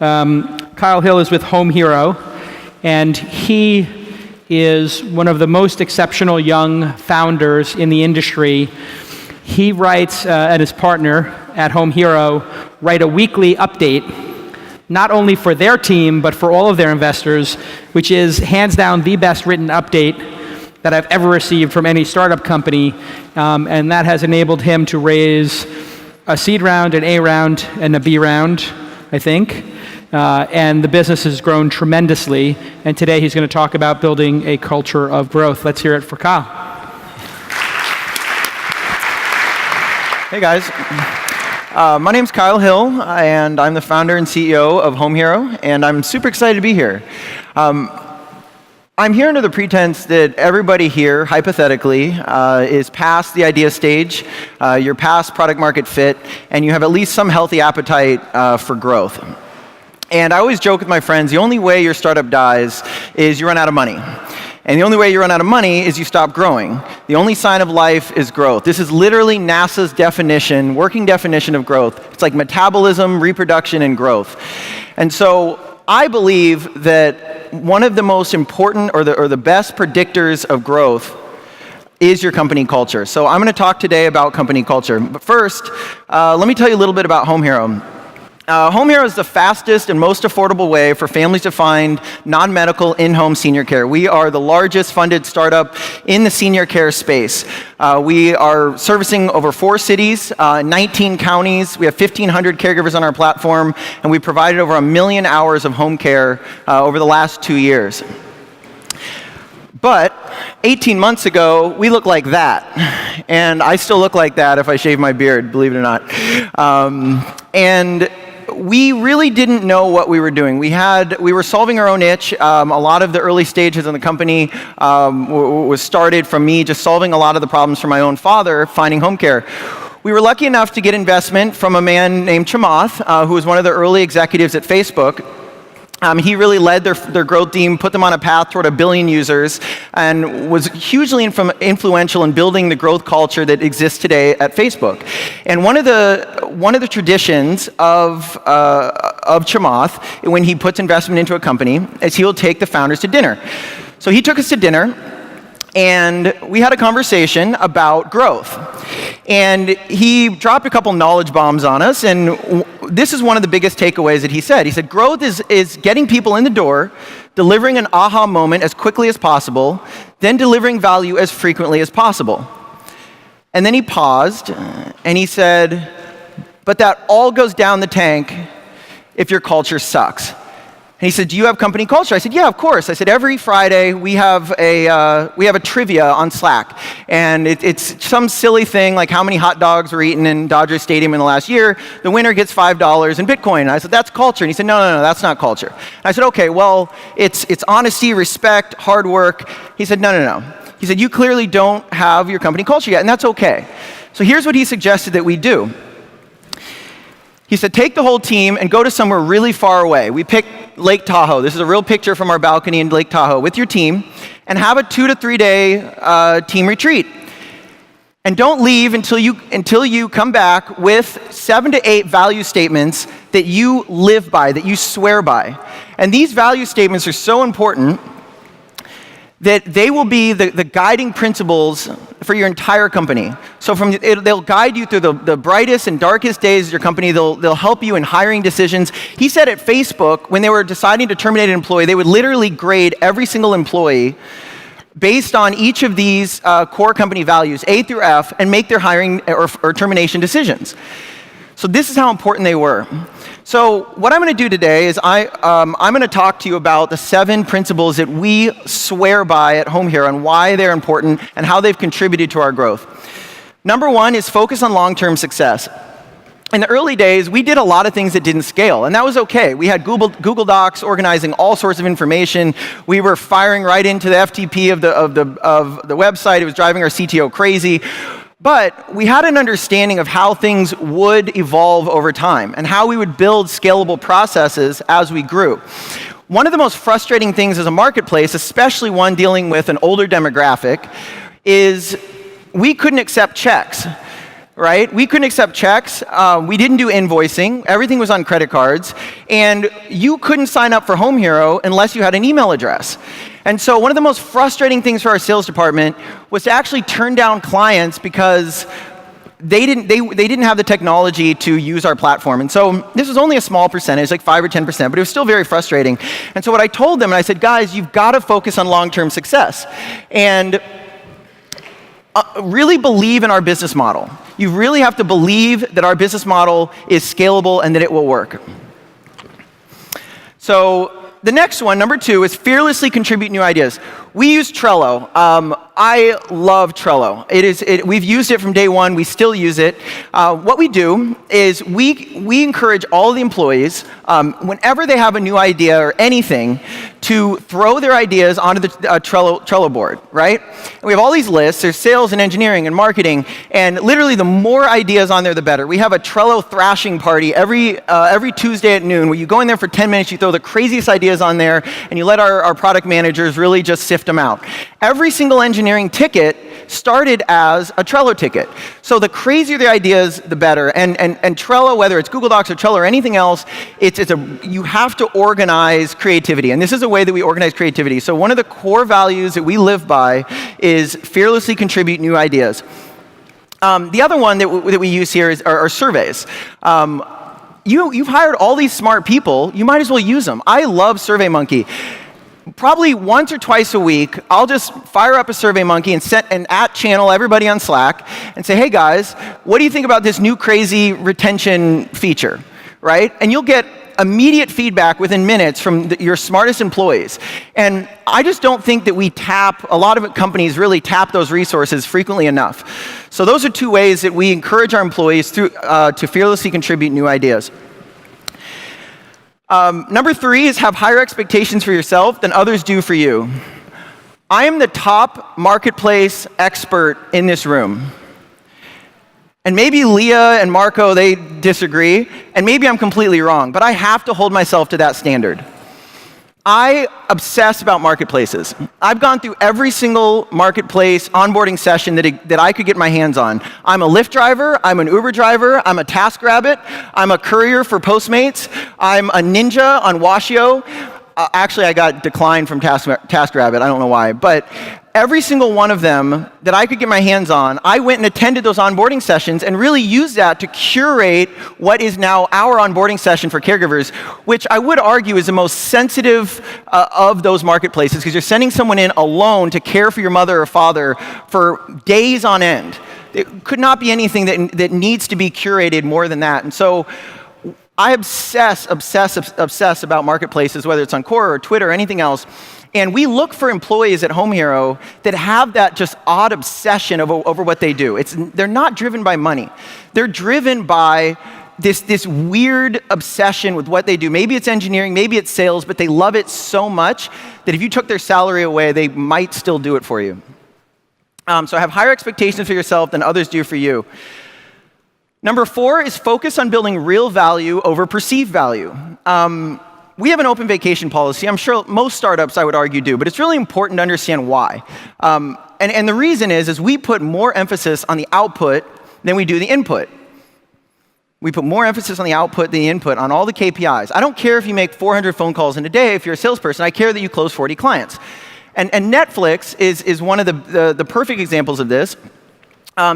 Kyle Hill is with HomeHero, and he is one of the most exceptional young founders in the industry. He writes, and his partner at HomeHero, write a weekly update, not only for their team, but for all of their investors, which is hands down the best written update that I've ever received from any startup company. And that has enabled him to raise a seed round, an A round, and a B round, I think. And the business has grown tremendously. And today he's going to talk about building a culture of growth. Let's hear it for Kyle. Hey guys. My name's Kyle Hill, and I'm the founder and CEO of HomeHero, and I'm super excited to be here. I'm here under the pretense that everybody here, hypothetically, is past the idea stage, you're past product market fit, and you have at least some healthy appetite for growth. And I always joke with my friends, the only way your startup dies is you run out of money. And the only way you run out of money is you stop growing. The only sign of life is growth. This is literally NASA's definition, working definition of growth. It's like metabolism, reproduction, and growth. And so I believe that one of the most important or the best predictors of growth is your company culture. So I'm going to talk today about company culture. But first, let me tell you a little bit about HomeHero. HomeHero is the fastest and most affordable way for families to find non-medical in-home senior care. We are the largest funded startup in the senior care space. We are servicing over 4 cities, 19 counties. We have 1,500 caregivers on our platform, and we provided over 1 million hours of home care over the last 2 years. But 18 months ago, we looked like that. And I still look like that if I shave my beard, believe it or not. And we really didn't know what we were doing. We were solving our own itch. A lot of the early stages in the company was started from me just solving a lot of the problems for my own father, finding home care. We were lucky enough to get investment from a man named Chamath, who was one of the early executives at Facebook. He really led their growth team, put them on a path toward 1 billion users, and was hugely influential in building the growth culture that exists today at Facebook. And one of the traditions of Chamath, when he puts investment into a company, is he will take the founders to dinner. So he took us to dinner, and we had a conversation about growth. And he dropped a couple knowledge bombs on us, and this is one of the biggest takeaways that he said. He said, growth is getting people in the door, delivering an aha moment as quickly as possible, then delivering value as frequently as possible. And then he paused, and he said, but that all goes down the tank if your culture sucks. And he said, do you have company culture? I said, yeah, of course. I said, every Friday we have a trivia on Slack. And it's some silly thing like how many hot dogs were eaten in Dodger Stadium in the last year. The winner gets $5 in Bitcoin. And I said, that's culture. And he said, no, that's not culture. And I said, okay, well, it's honesty, respect, hard work. He said, no. He said, you clearly don't have your company culture yet, and that's okay. So here's what he suggested that we do. He said, take the whole team and go to somewhere really far away. We picked Lake Tahoe. This is a real picture from our balcony in Lake Tahoe with your team, and have a 2 to 3 day team retreat. And don't leave until you come back with 7 to 8 value statements that you live by, that you swear by. And these value statements are so important that they will be the guiding principles for your entire company. So they'll guide you through the brightest and darkest days of your company. They'll help you in hiring decisions. He said at Facebook, when they were deciding to terminate an employee, they would literally grade every single employee based on each of these core company values, A through F, and make their hiring or termination decisions. So this is how important they were. So what I'm going to do today is I'm going to talk to you about the 7 principles that we swear by at HomeHero and why they're important and how they've contributed to our growth. Number 1 is focus on long-term success. In the early days, we did a lot of things that didn't scale, and that was okay. We had Google Docs organizing all sorts of information. We were firing right into the FTP of the website. It was driving our CTO crazy. But we had an understanding of how things would evolve over time and how we would build scalable processes as we grew. One of the most frustrating things as a marketplace, especially one dealing with an older demographic, is we couldn't accept checks. right? We couldn't accept checks. We didn't do invoicing. Everything was on credit cards. And you couldn't sign up for HomeHero unless you had an email address. And so one of the most frustrating things for our sales department was to actually turn down clients because they didn't have the technology to use our platform. And so this was only a small percentage, like 5 or 10%, but it was still very frustrating. And so what I told them, and I said, guys, you've got to focus on long-term success. And really believe in our business model. You really have to believe that our business model is scalable and that it will work. So the next one, number 2, is fearlessly contribute new ideas. We use Trello. I love Trello. We've used it from day one. We still use it. What we do is we encourage all the employees, whenever they have a new idea or anything, to throw their ideas onto the Trello board, right? And we have all these lists. There's sales and engineering and marketing, and literally the more ideas on there, the better. We have a Trello thrashing party every Tuesday at noon where you go in there for 10 minutes, you throw the craziest ideas on there, and you let our product managers really just sift them out. Every single engineering ticket started as a Trello ticket. So the crazier the ideas, the better. And Trello, whether it's Google Docs or Trello or anything else, you have to organize creativity. And this is a way that we organize creativity. So one of the core values that we live by is fearlessly contribute new ideas. The other one that we use here are surveys. You've hired all these smart people. You might as well use them. I love SurveyMonkey. Probably once or twice a week, I'll just fire up a SurveyMonkey and set an @channel everybody on Slack and say, hey guys, what do you think about this new crazy retention feature, right? And you'll get immediate feedback within minutes from your smartest employees. And I just don't think that a lot of companies really tap those resources frequently enough. So those are 2 ways that we encourage our employees to fearlessly contribute new ideas. Number 3 is have higher expectations for yourself than others do for you. I am the top marketplace expert in this room. And maybe Leah and Marco, they disagree, and maybe I'm completely wrong, but I have to hold myself to that standard. I obsess about marketplaces. I've gone through every single marketplace onboarding session that I could get my hands on. I'm a Lyft driver, I'm an Uber driver, I'm a TaskRabbit, I'm a courier for Postmates, I'm a ninja on Washio. Actually, I got declined from TaskRabbit, I don't know why, but every single one of them that I could get my hands on, I went and attended those onboarding sessions and really used that to curate what is now our onboarding session for caregivers, which I would argue is the most sensitive of those marketplaces, because you're sending someone in alone to care for your mother or father for days on end. It could not be anything that needs to be curated more than that. And so I obsess about marketplaces, whether it's on Quora or Twitter or anything else. And we look for employees at HomeHero that have that just odd obsession over what they do. They're not driven by money. They're driven by this weird obsession with what they do. Maybe it's engineering, maybe it's sales, but they love it so much that if you took their salary away, they might still do it for you. So have higher expectations for yourself than others do for you. Number 4 is focus on building real value over perceived value. We have an open vacation policy. I'm sure most startups, I would argue, do, but it's really important to understand why. And the reason is we put more emphasis on the output than we do the input. We put more emphasis on the output than the input on all the KPIs. I don't care if you make 400 phone calls in a day if you're a salesperson. I care that you close 40 clients. And Netflix is one of the perfect examples of this.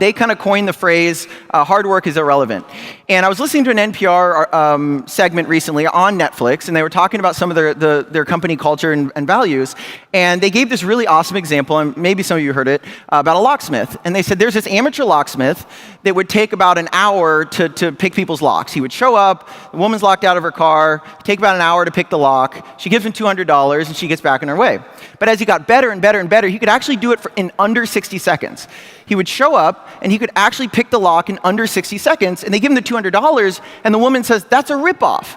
They kind of coined the phrase, hard work is irrelevant. And I was listening to an NPR segment recently on Netflix, and they were talking about some of their company culture and values. And they gave this really awesome example, and maybe some of you heard it, about a locksmith. And they said there's this amateur locksmith that would take about an hour to pick people's locks. He would show up, the woman's locked out of her car, take about an hour to pick the lock. She gives him $200, and she gets back on her way. But as he got better and better and better, he could actually do it in under 60 seconds. He would show up, and he could actually pick the lock in under 60 seconds, and they give him the $200, and the woman says, that's a ripoff,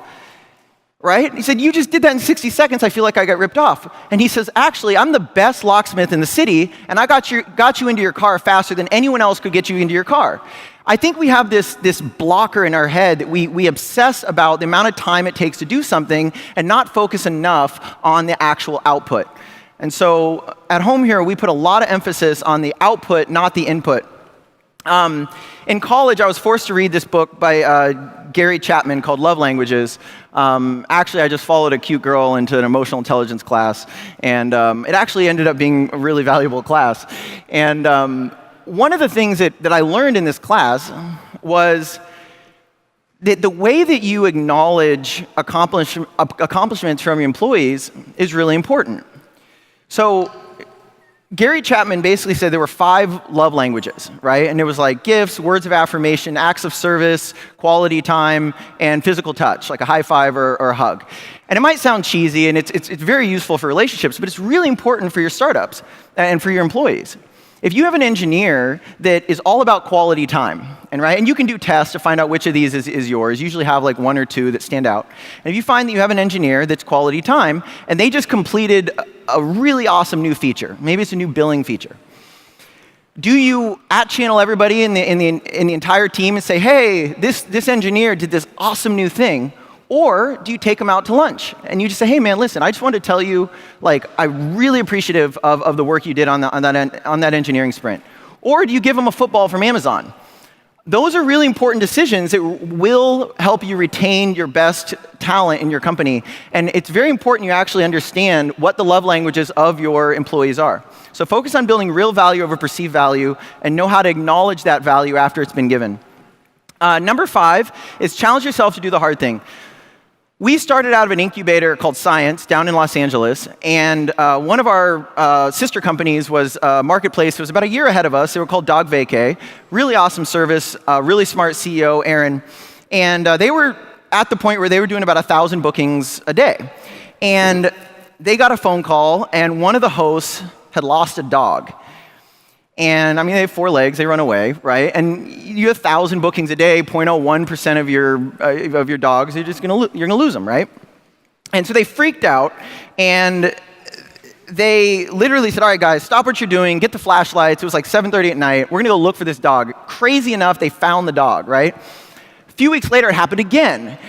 right? He said, you just did that in 60 seconds, I feel like I got ripped off. And he says, actually, I'm the best locksmith in the city, and I got you into your car faster than anyone else could get you into your car. I think we have this blocker in our head that we obsess about the amount of time it takes to do something and not focus enough on the actual output. And so at HomeHero, we put a lot of emphasis on the output, not the input. In college, I was forced to read this book by Gary Chapman called Love Languages. Actually, I just followed a cute girl into an emotional intelligence class, and it actually ended up being a really valuable class. And one of the things that I learned in this class was that the way that you acknowledge accomplishments from your employees is really important. So Gary Chapman basically said there were 5 love languages, right? And it was like gifts, words of affirmation, acts of service, quality time, and physical touch, like a high five or a hug. And it might sound cheesy, and it's very useful for relationships, but it's really important for your startups and for your employees. If you have an engineer that is all about quality time, and you can do tests to find out which of these is yours. You usually have like 1 or 2 that stand out. And if you find that you have an engineer that's quality time, and they just completed a really awesome new feature, maybe it's a new billing feature, do you channel everybody in the entire team and say, hey, this engineer did this awesome new thing? Or do you take them out to lunch and you just say, hey man, listen, I just wanted to tell you, like, I'm really appreciative of the work you did on that engineering sprint. Or do you give them a football from Amazon? Those are really important decisions that will help you retain your best talent in your company. And it's very important you actually understand what the love languages of your employees are. So focus on building real value over perceived value and know how to acknowledge that value after it's been given. Number 5 is challenge yourself to do the hard thing. We started out of an incubator called Science down in Los Angeles, and one of our sister companies was Marketplace. It was about a year ahead of us. They were called Dog Vacay. Really awesome service, really smart CEO, Aaron. And they were at the point where they were doing about 1,000 bookings a day. And they got a phone call, and one of the hosts had lost a dog. And I mean, they have 4 legs, they run away, right? And you have 1,000 bookings a day, 0.01% of your dogs, you're gonna lose them, right? And so they freaked out, and they literally said, all right, guys, stop what you're doing, get the flashlights. It was like 7:30 at night. We're gonna go look for this dog. Crazy enough, they found the dog, right? A few weeks later, it happened again.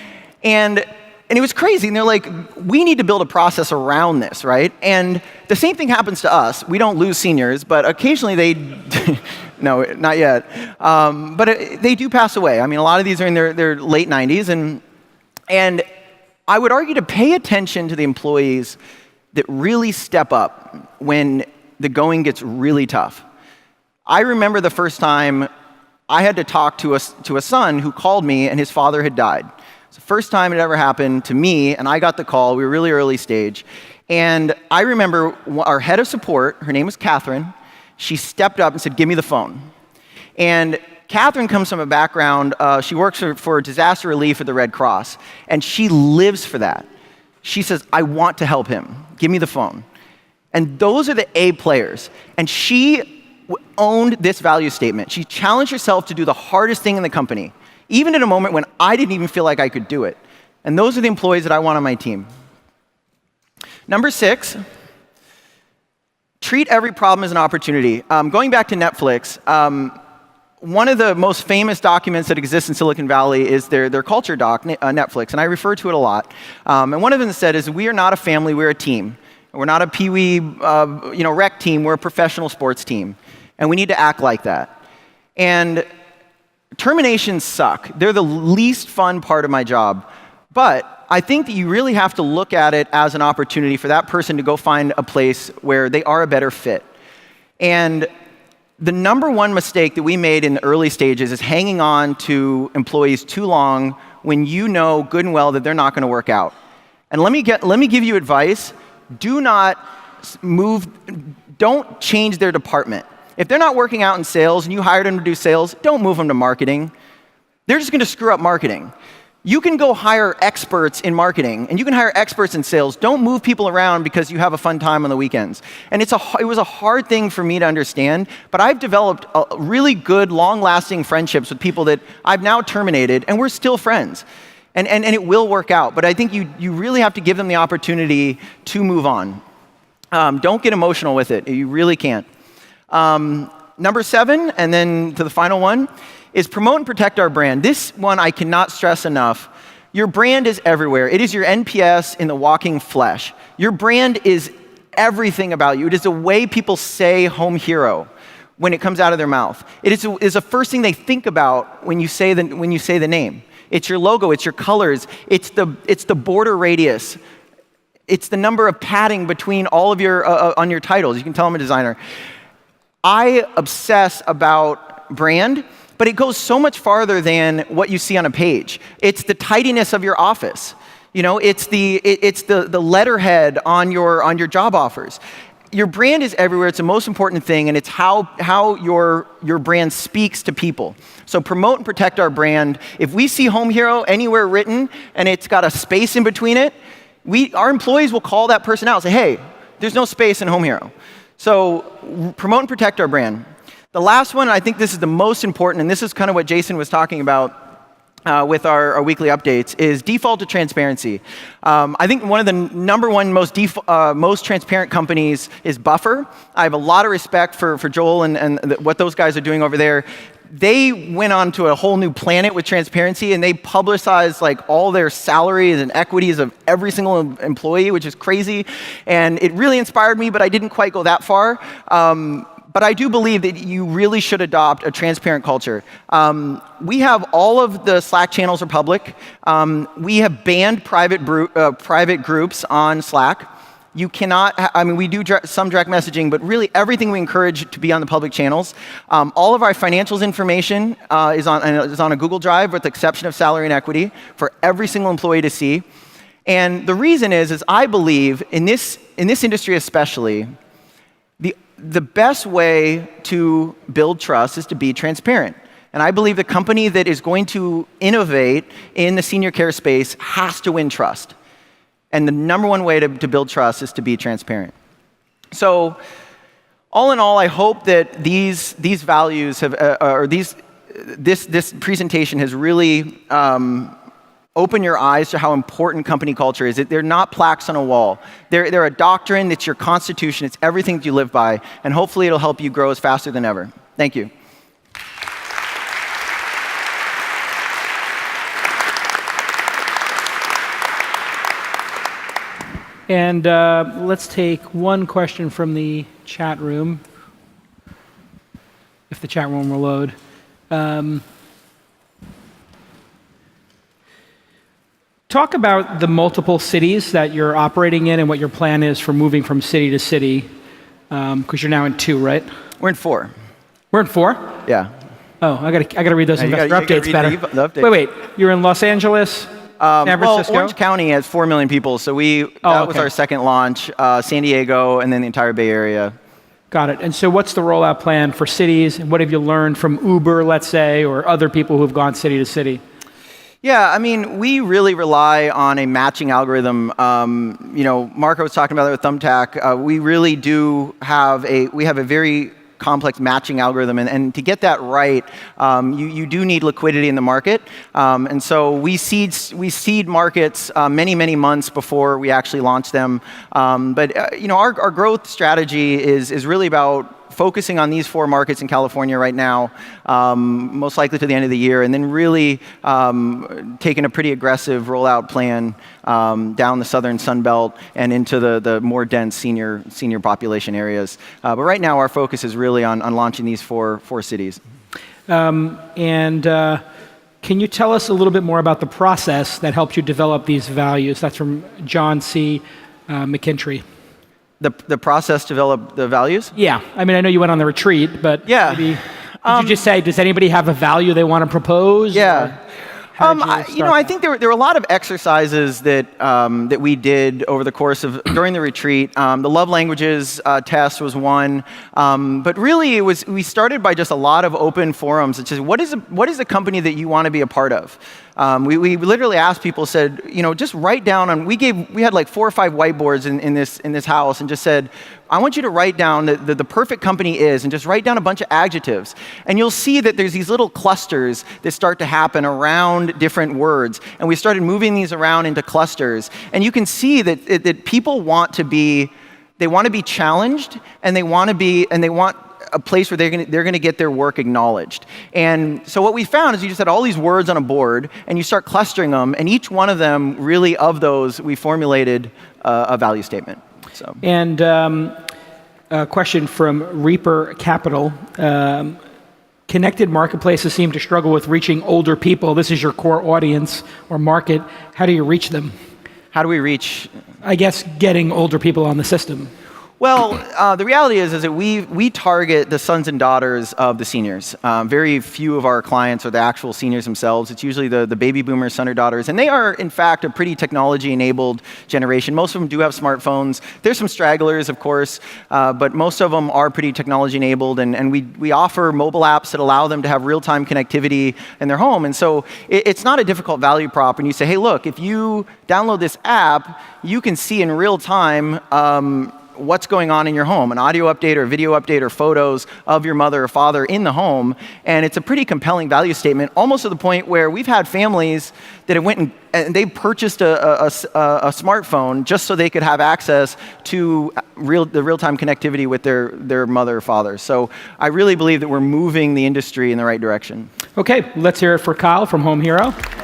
And it was crazy, and they're like, we need to build a process around this, right? And the same thing happens to us. We don't lose seniors, but occasionally they, no, not yet, but they do pass away. I mean, a lot of these are in their late 90s, and I would argue to pay attention to the employees that really step up when the going gets really tough. I remember the first time I had to talk to a son who called me, and his father had died. It's the first time it ever happened to me, and I got the call. We were really early stage. And I remember our head of support, her name was Catherine, she stepped up and said, give me the phone. And Catherine comes from a background, she works for disaster relief at the Red Cross, and she lives for that. She says, I want to help him. Give me the phone. And those are the A players. And she owned this value statement. She challenged herself to do the hardest thing in the company, even in a moment when I didn't even feel like I could do it. And those are the employees that I want on my team. Number 6, treat every problem as an opportunity. Going back to Netflix, one of the most famous documents that exists in Silicon Valley is their culture doc, Netflix, and I refer to it a lot. And one of them said is, we are not a family, we're a team. We're not a peewee rec team, we're a professional sports team. And we need to act like that. And terminations suck. They're the least fun part of my job. But I think that you really have to look at it as an opportunity for that person to go find a place where they are a better fit. And the number one mistake that we made in the early stages is hanging on to employees too long when you know good and well that they're not going to work out. And let me give you advice. Do not move, don't change their department. If they're not working out in sales and you hired them to do sales, don't move them to marketing. They're just going to screw up marketing. You can go hire experts in marketing, and you can hire experts in sales. Don't move people around because you have a fun time on the weekends. And it was a hard thing for me to understand, but I've developed really good, long-lasting friendships with people that I've now terminated, and we're still friends. And it will work out, but I think you really have to give them the opportunity to move on. Don't get emotional with it. You really can't. Number 7, and then to the final one, is promote and protect our brand. This one I cannot stress enough. Your brand is everywhere. It is your NPS in the walking flesh. Your brand is everything about you. It is the way people say HomeHero, when it comes out of their mouth. It is the first thing they think about when you say the name. It's your logo, it's your colors, it's the border radius, it's the number of padding between all of your on your titles. You can tell I'm a designer. I obsess about brand, but it goes so much farther than what you see on a page. It's the tidiness of your office. It's the letterhead on your job offers. Your brand is everywhere. It's the most important thing, and it's how your brand speaks to people. So promote and protect our brand. If we see HomeHero anywhere written and it's got a space in between it, our employees will call that person out and say, hey, there's no space in HomeHero. So promote and protect our brand. The last one, I think this is the most important, and this is kind of what Jason was talking about with our weekly updates, is default to transparency. I think one of the number one most transparent companies is Buffer. I have a lot of respect for Joel and what those guys are doing over there. They went on to a whole new planet with transparency, and they publicized like all their salaries and equities of every single employee, which is crazy. And it really inspired me, but I didn't quite go that far. But I do believe that you really should adopt a transparent culture. We have all of the Slack channels are public. We have banned private groups on Slack. You cannot, we do some direct messaging, but really everything we encourage to be on the public channels. All of our financials information is on a Google Drive with the exception of salary and equity for every single employee to see. And the reason is I believe in this industry especially, the best way to build trust is to be transparent. And I believe the company that is going to innovate in the senior care space has to win trust. And the number one way to build trust is to be transparent. So all in all, I hope that these values have, this presentation has really opened your eyes to how important company culture is. They're not plaques on a wall. They're a doctrine. It's your constitution. It's everything that you live by. And hopefully it'll help you grow as faster than ever. Thank you. And let's take one question from the chat room, if the chat room will load. Talk about the multiple cities that you're operating in and what your plan is for moving from city to city, because you're now in 2, right? We're in 4. We're in 4? Yeah. Oh, I gotta read those investor updates better. Wait, you're in Los Angeles, San Francisco? Well, Orange County has 4 million people, so that was our second launch. San Diego, and then the entire Bay Area. Got it. And so what's the rollout plan for cities? And what have you learned from Uber, let's say, or other people who've gone city to city? Yeah, we really rely on a matching algorithm. Marco was talking about it with Thumbtack. We really do have a very complex matching algorithm, and to get that right, you do need liquidity in the market. And so we seed markets many months before we actually launch them. But our growth strategy is really about focusing on these 4 markets in California right now, most likely to the end of the year, and then really taking a pretty aggressive rollout plan down the southern Sun Belt and into the more dense senior population areas. But right now, our focus is really on launching these 4 cities. Can you tell us a little bit more about the process that helped you develop these values? That's from John C. McKintry. The process to develop the values? Yeah. I know you went on the retreat, but maybe, did you just say, does anybody have a value they want to propose? Yeah. I think there were a lot of exercises that we did over the course of during the retreat. The love languages test was one, but really we started by just a lot of open forums. It's just what is a company that you want to be a part of? We literally asked people, said, just write down we had like 4 or 5 whiteboards in this house, and just said, I want you to write down the perfect company is, and just write down a bunch of adjectives. And you'll see that there's these little clusters that start to happen around different words. And we started moving these around into clusters. And you can see that people want to be challenged, and they want a place where they're going to get their work acknowledged. And so what we found is you just had all these words on a board, and you start clustering them, and each one of them, really, of those, we formulated a value statement. So. And a question from Reaper Capital. Connected marketplaces seem to struggle with reaching older people. This is your core audience or market. How do you reach them? How do we reach? I guess getting older people on the system. Well, the reality is that we target the sons and daughters of the seniors. Very few of our clients are the actual seniors themselves. It's usually the baby boomers, son or daughters, and they are, in fact, a pretty technology-enabled generation. Most of them do have smartphones. There's some stragglers, of course, but most of them are pretty technology-enabled, and we offer mobile apps that allow them to have real-time connectivity in their home. And so it's not a difficult value prop when you say, hey, look, if you download this app, you can see in real time what's going on in your home, an audio update or video update or photos of your mother or father in the home. And it's a pretty compelling value statement, almost to the point where we've had families that have went and they purchased a smartphone just so they could have access to the real-time connectivity with their mother or father. So I really believe that we're moving the industry in the right direction. Okay, let's hear it for Kyle from HomeHero.